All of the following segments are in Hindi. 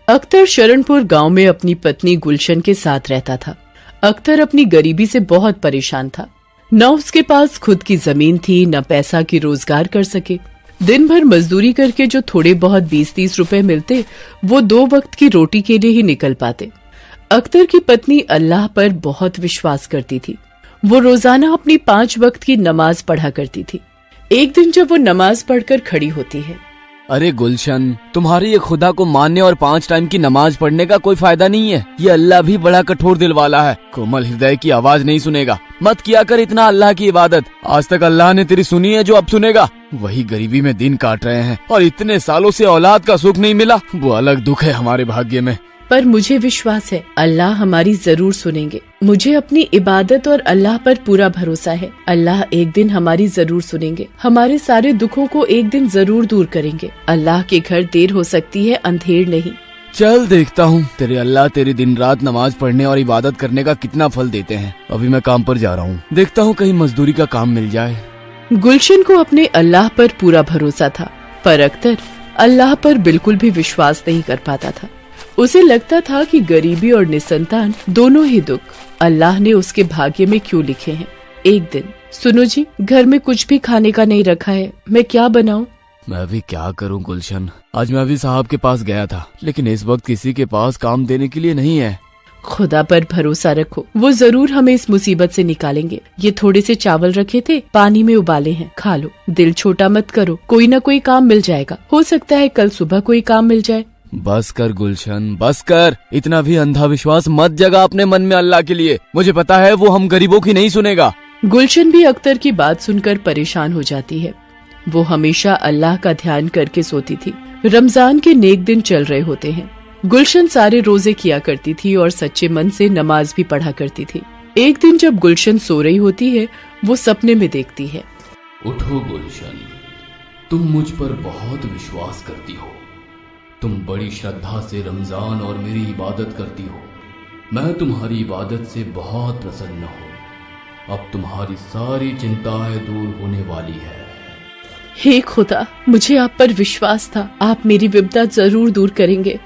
अख्तर शरणपुर गांव में अपनी पत्नी गुलशन के साथ रहता था। अख्तर अपनी गरीबी से बहुत परेशान था। न उसके पास खुद की जमीन थी, न पैसा की रोजगार कर सके। दिन भर मजदूरी करके जो थोड़े बहुत 20-30 रुपए मिलते, वो 2 वक्त की रोटी के लिए ही निकल पाते। अख्तर की पत्नी अल्लाह पर बहुत विश्वास करती थी। वो रोजाना अपनी 5 वक्त की नमाज पढ़ा करती थी। एक दिन जब वो नमाज पढ़कर खड़ी होती है, अरे गुलशन, तुम्हारे ये खुदा को मानने और 5 टाइम की नमाज पढ़ने का कोई फायदा नहीं है। ये अल्लाह भी बड़ा कठोर दिल वाला है, कोमल हृदय की आवाज नहीं सुनेगा। मत किया कर इतना अल्लाह की इबादत। आज तक अल्लाह ने तेरी सुनी है जो अब सुनेगा। वही गरीबी में दिन काट रहे हैं और इतने सालों से औलाद का सुख नहीं मिला, वो अलग दुख है हमारे भाग्य में। पर मुझे विश्वास है अल्लाह हमारी जरूर सुनेंगे। मुझे अपनी इबादत और अल्लाह पर पूरा भरोसा है। अल्लाह एक दिन हमारी जरूर सुनेंगे, हमारे सारे दुखों को एक दिन जरूर दूर करेंगे। अल्लाह के घर देर हो सकती है, अंधेर नहीं। चल देखता हूँ तेरे अल्लाह तेरी दिन रात नमाज पढ़ने और इबादत करने का कितना फल देते हैं। अभी मैं काम पर जा रहा हूँ, देखता हूँ कहीं मजदूरी का काम मिल जाए। गुलशन को अपने अल्लाह पर पूरा भरोसा था, पर अख्तर अल्लाह पर बिल्कुल भी विश्वास नहीं कर पाता था। उसे लगता था कि गरीबी और निसंतान दोनों ही दुख अल्लाह ने उसके भाग्य में क्यों लिखे हैं। एक दिन, सुनो जी, घर में कुछ भी खाने का नहीं रखा है, मैं क्या बनाऊं? मैं अभी क्या करूं गुलशन, आज मैं अभी साहब के पास गया था, लेकिन इस वक्त किसी के पास काम देने के लिए नहीं है। खुदा पर भरोसा रखो, वो जरूर हमें इस मुसीबत से निकालेंगे। ये थोड़े से चावल रखे थे, पानी में उबाले हैं, खा लो। दिल छोटा मत करो, कोई न कोई काम मिल जाएगा। हो सकता है कल सुबह कोई काम मिल जाए। बस कर गुलशन, बस कर। इतना भी अंधा विश्वास मत जगा अपने मन में अल्लाह के लिए। मुझे पता है वो हम गरीबों की नहीं सुनेगा। गुलशन भी अख्तर की बात सुनकर परेशान हो जाती है। वो हमेशा अल्लाह का ध्यान करके सोती थी। रमजान के नेक दिन चल रहे होते हैं। गुलशन सारे रोजे किया करती थी और सच्चे मन से नमाज भी पढ़ा करती थी। एक दिन जब गुलशन सो रही होती है, वो सपने में देखती है। उठो गुलशन, तुम मुझ पर बहुत विश्वास करती हो। तुम बड़ी श्रद्धा से रमजान और मेरी इबादत करती हो। मैं तुम्हारी इबादत से बहुत प्रसन्न हूँ। अब तुम्हारी सारी चिंताएं दूर होने वाली है। हे खुदा, मुझे आप पर विश्वास था, आप मेरी विपदा जरूर दूर करेंगे।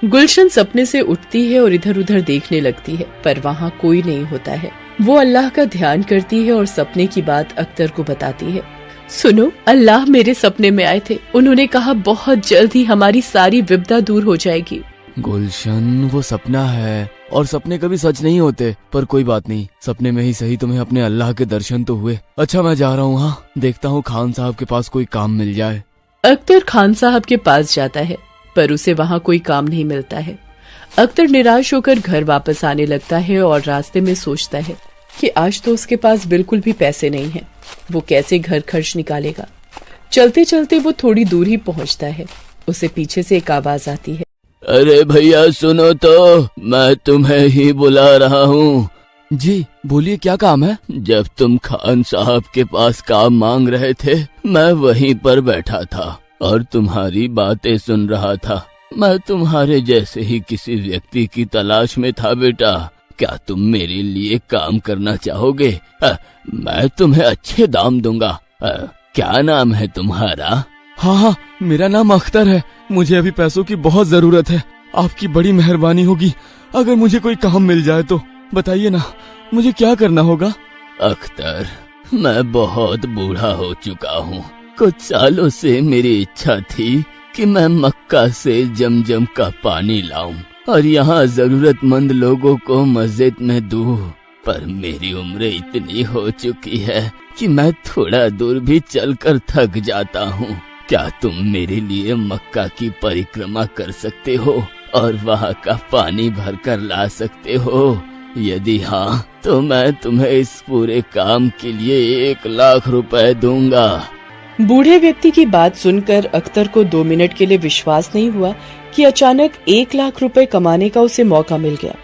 गुलशन सपने से उठती है और इधर उधर देखने लगती है, पर वहाँ कोई नहीं होता है। वो अल्लाह का ध्यान करती है और सपने की बात अख्तर को बताती है। सुनो, अल्लाह मेरे सपने में आए थे। उन्होंने कहा बहुत जल्द ही हमारी सारी विपदा दूर हो जाएगी। गुलशन, वो सपना है और सपने कभी सच नहीं होते, पर कोई बात नहीं, सपने में ही सही तुम्हें अपने अल्लाह के दर्शन तो हुए। अच्छा मैं जा रहा हूँ, हाँ, देखता हूँ खान साहब के पास कोई काम मिल जाए। अख्तर खान साहब के पास जाता है, पर उसे वहाँ कोई काम नहीं मिलता है। अख्तर निराश होकर घर वापस आने लगता है और रास्ते में सोचता है कि आज तो उसके पास बिल्कुल भी पैसे नहीं हैं। वो कैसे घर खर्च निकालेगा। चलते चलते वो थोड़ी दूर ही पहुंचता है। उसे पीछे से एक आवाज आती है। अरे भैया सुनो तो, मैं तुम्हें ही बुला रहा हूँ। जी बोलिए, क्या काम है? जब तुम खान साहब के पास काम मांग रहे थे, मैं वहीं पर बैठा था और तुम्हारी बातें सुन रहा था। मैं तुम्हारे जैसे ही किसी व्यक्ति की तलाश में था बेटा। क्या तुम मेरे लिए काम करना चाहोगे? मैं तुम्हें अच्छे दाम दूंगा। क्या नाम है तुम्हारा? हाँ हाँ, मेरा नाम अख्तर है। मुझे अभी पैसों की बहुत जरूरत है। आपकी बड़ी मेहरबानी होगी अगर मुझे कोई काम मिल जाए तो। बताइए ना, मुझे क्या करना होगा? अख्तर, मैं बहुत बूढ़ा हो चुका हूँ। कुछ सालों से मेरी इच्छा थी कि मैं मक्का से जमजम का पानी लाऊं और यहाँ जरूरतमंद लोगों को मस्जिद में दूं, पर मेरी उम्र इतनी हो चुकी है कि मैं थोड़ा दूर भी चलकर थक जाता हूँ। क्या तुम मेरे लिए मक्का की परिक्रमा कर सकते हो और वहाँ का पानी भरकर ला सकते हो? यदि हाँ, तो मैं तुम्हें इस पूरे काम के लिए 1 लाख रुपए दूंगा। बूढ़े व्यक्ति की बात सुनकर अख्तर को 2 मिनट के लिए विश्वास नहीं हुआ कि अचानक 1 लाख रुपए कमाने का उसे मौका मिल गया।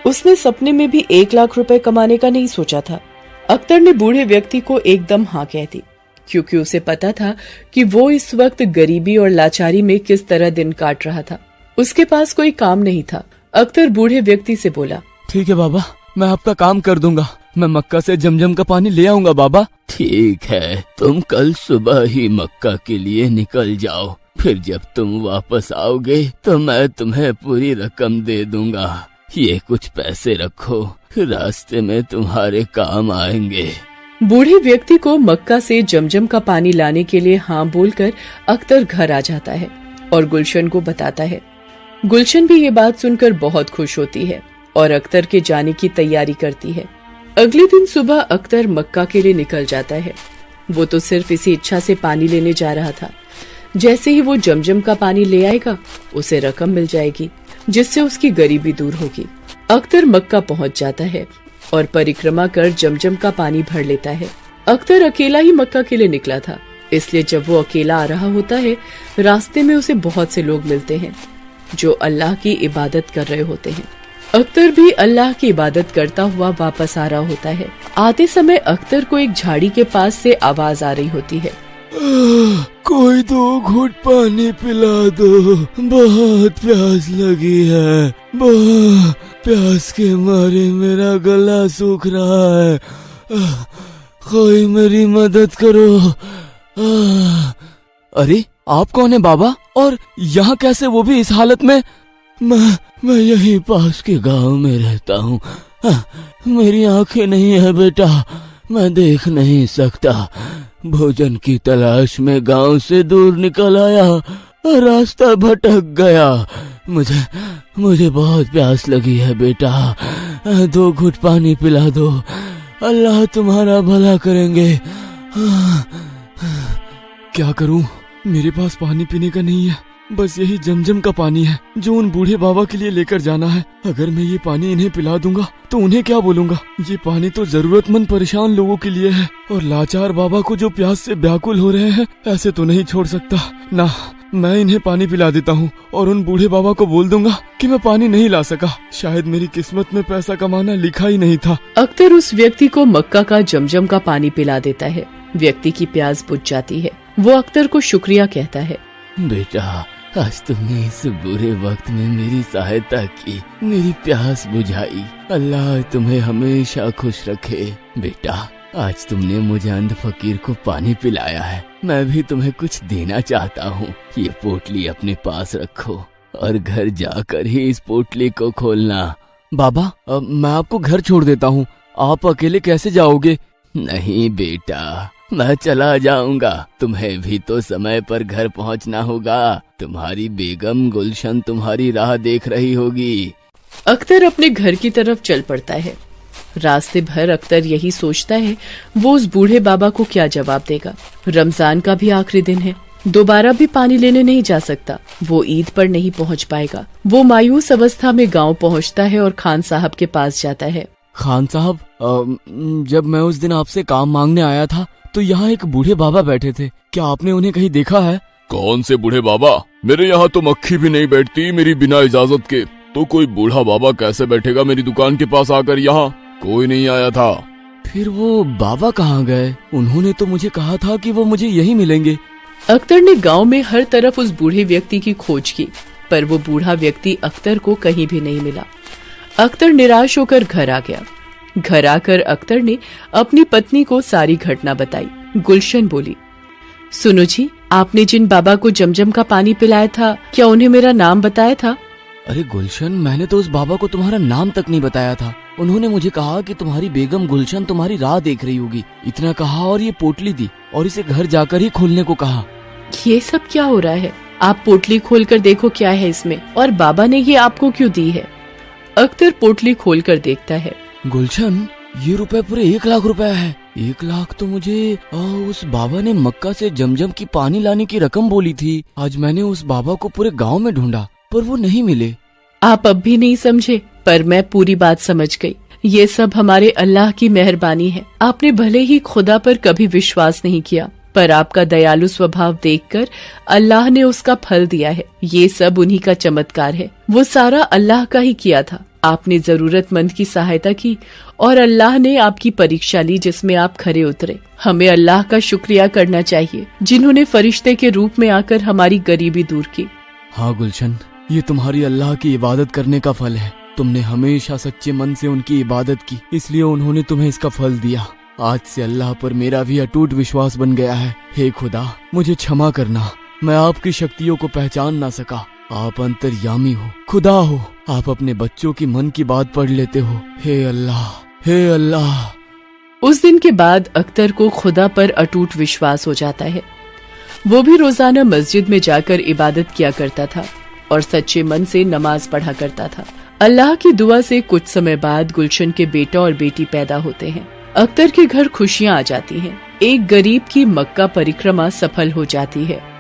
उसने सपने में भी 1 लाख रुपए कमाने का नहीं सोचा था। अख्तर ने बूढ़े व्यक्ति को एकदम हाँ कह दी, क्योंकि उसे पता था कि वो इस वक्त गरीबी और लाचारी में किस तरह दिन काट रहा था। उसके पास कोई काम नहीं था। अख्तर बूढ़े व्यक्ति से बोला, ठीक है बाबा, मैं आपका काम कर दूंगा। मैं मक्का से जमजम का पानी ले आऊंगा बाबा। ठीक है, तुम कल सुबह ही मक्का के लिए निकल जाओ। फिर जब तुम वापस आओगे तो मैं तुम्हें पूरी रकम दे दूंगा। ये कुछ पैसे रखो, रास्ते में तुम्हारे काम आएंगे। बूढ़े व्यक्ति को मक्का से जमजम का पानी लाने के लिए हाँ बोलकर अख्तर घर आ जाता है और गुलशन को बताता है। गुलशन भी ये बात सुनकर बहुत खुश होती है और अख्तर के जाने की तैयारी करती है। अगले दिन सुबह अख्तर मक्का के लिए निकल जाता है। वो तो सिर्फ इसी इच्छा से पानी लेने जा रहा था। जैसे ही वो जमजम का पानी ले आएगा, उसे रकम मिल जाएगी जिससे उसकी गरीबी दूर होगी। अख्तर मक्का पहुंच जाता है और परिक्रमा कर जमजम का पानी भर लेता है। अख्तर अकेला ही मक्का के लिए निकला था, इसलिए जब वो अकेला आ रहा होता है, रास्ते में उसे बहुत से लोग मिलते हैं जो अल्लाह की इबादत कर रहे होते हैं। अख्तर भी अल्लाह की इबादत करता हुआ वापस आ रहा होता है। आते समय अख्तर को एक झाड़ी के पास से आवाज आ रही होती है, कोई 2 घूंट पानी पिला दो, बहुत प्यास लगी है। बहुत प्यास के मारे मेरा गला सूख रहा है। कोई मेरी मदद करो। अरे आप कौन है बाबा, और यहाँ कैसे, वो भी इस हालत में? मैं यहीं पास के गांव में रहता हूँ। मेरी आंखें नहीं है बेटा, मैं देख नहीं सकता। भोजन की तलाश में गांव से दूर निकल आया, रास्ता भटक गया। मुझे बहुत प्यास लगी है बेटा, 2 घूंट पानी पिला दो, अल्लाह तुम्हारा भला करेंगे। क्या करूं, मेरे पास पानी पीने का नहीं है, बस यही जमजम का पानी है जो उन बूढ़े बाबा के लिए लेकर जाना है। अगर मैं ये पानी इन्हें पिला दूंगा तो उन्हें क्या बोलूंगा? ये पानी तो जरूरतमंद परेशान लोगों के लिए है, और लाचार बाबा को जो प्यास से व्याकुल हो रहे हैं, ऐसे तो नहीं छोड़ सकता ना। मैं इन्हें पानी पिला देता हूँ और उन बूढ़े बाबा को बोल दूंगा कि मैं पानी नहीं ला सका। शायद मेरी किस्मत में पैसा कमाना लिखा ही नहीं था। अख्तर उस व्यक्ति को मक्का का जमजम का पानी पिला देता है। व्यक्ति की प्यास बुझ जाती है। वो अख्तर को शुक्रिया कहता है, बेटा आज तुमने इस बुरे वक्त में मेरी सहायता की, मेरी प्यास बुझाई। अल्लाह तुम्हें हमेशा खुश रखे। बेटा आज तुमने मुझे अंध फकीर को पानी पिलाया है, मैं भी तुम्हें कुछ देना चाहता हूँ। ये पोटली अपने पास रखो और घर जाकर ही इस पोटली को खोलना। बाबा मैं आपको घर छोड़ देता हूँ, आप अकेले कैसे जाओगे? नहीं बेटा, मैं चला जाऊंगा, तुम्हें भी तो समय पर घर पहुंचना होगा। तुम्हारी बेगम गुलशन तुम्हारी राह देख रही होगी। अख्तर अपने घर की तरफ चल पड़ता है। रास्ते भर अख्तर यही सोचता है वो उस बूढ़े बाबा को क्या जवाब देगा। रमजान का भी आखिरी दिन है, दोबारा भी पानी लेने नहीं जा सकता। वो ईद पर नहीं पहुंच पाएगा। वो मायूस अवस्था में गांव पहुंचता है और खान साहब के पास जाता है। खान साहब, जब मैं उस दिन आपसे काम मांगने आया था तो यहाँ एक बूढ़े बाबा बैठे थे, क्या आपने उन्हें कहीं देखा है? कौन से बूढ़े बाबा? मेरे यहाँ तो मक्खी भी नहीं बैठती मेरी बिना इजाजत के, तो कोई बूढ़ा बाबा कैसे बैठेगा मेरी दुकान के पास आकर? यहाँ कोई नहीं आया था। फिर वो बाबा कहाँ गए? उन्होंने तो मुझे कहा था कि वो मुझे यहीं मिलेंगे। अख्तर ने गांव में हर तरफ उस बूढ़े व्यक्ति की खोज की, पर वो बूढ़ा व्यक्ति अख्तर को कहीं भी नहीं मिला। अख्तर निराश होकर घर आ गया। घर आकर अख्तर ने अपनी पत्नी को सारी घटना बताई। गुलशन बोली, सुनो जी, आपने जिन बाबा को जमजम का पानी पिलाया था, क्या उन्हें मेरा नाम बताया था? अरे गुलशन, मैंने तो उस बाबा को तुम्हारा नाम तक नहीं बताया था। उन्होंने मुझे कहा कि तुम्हारी बेगम गुलशन तुम्हारी राह देख रही होगी, इतना कहा और ये पोटली दी और इसे घर जाकर ही खोलने को कहा। ये सब क्या हो रहा है? आप पोटली खोलकर देखो क्या है इसमें, और बाबा ने ये आपको क्यों दी है? अख्तर पोटली खोलकर देखता है। गुलशन, ये रुपए पूरे 1 लाख रुपए है। 1 लाख तो मुझे उस बाबा ने मक्का से जमजम की पानी लाने की रकम बोली थी। आज मैंने उस बाबा को पूरे गांव में ढूंढा पर वो नहीं मिले। आप अब भी नहीं समझे, पर मैं पूरी बात समझ गई। ये सब हमारे अल्लाह की मेहरबानी है। आपने भले ही खुदा पर कभी विश्वास नहीं किया, पर आपका दयालु स्वभाव देखकर अल्लाह ने उसका फल दिया है। ये सब उन्हीं का चमत्कार है। वो सारा अल्लाह का ही किया था। आपने जरूरतमंद की सहायता की और अल्लाह ने आपकी परीक्षा ली जिसमें आप खरे उतरे। हमें अल्लाह का शुक्रिया करना चाहिए जिन्होंने फरिश्ते के रूप में आकर हमारी गरीबी दूर की। हाँ गुलशन, ये तुम्हारी अल्लाह की इबादत करने का फल है। तुमने हमेशा सच्चे मन से उनकी इबादत की, इसलिए उन्होंने तुम्हें इसका फल दिया। आज से अल्लाह पर मेरा भी अटूट विश्वास बन गया है। हे खुदा, मुझे क्षमा करना। मैं आपकी शक्तियों को पहचान ना सका। आप अंतर्यामी हो, खुदा हो। आप अपने बच्चों की मन की बात पढ़ लेते हो। हे अल्लाह, हे अल्लाह। उस दिन के बाद अख्तर को खुदा पर अटूट विश्वास हो जाता है। वो भी रोजाना मस्जिद में जाकर इबादत किया करता था और सच्चे मन से नमाज पढ़ा करता था। अल्लाह की दुआ से कुछ समय बाद गुलशन के बेटा और बेटी पैदा होते हैं। अख्तर के घर खुशियां आ जाती हैं। एक गरीब की मक्का परिक्रमा सफल हो जाती है।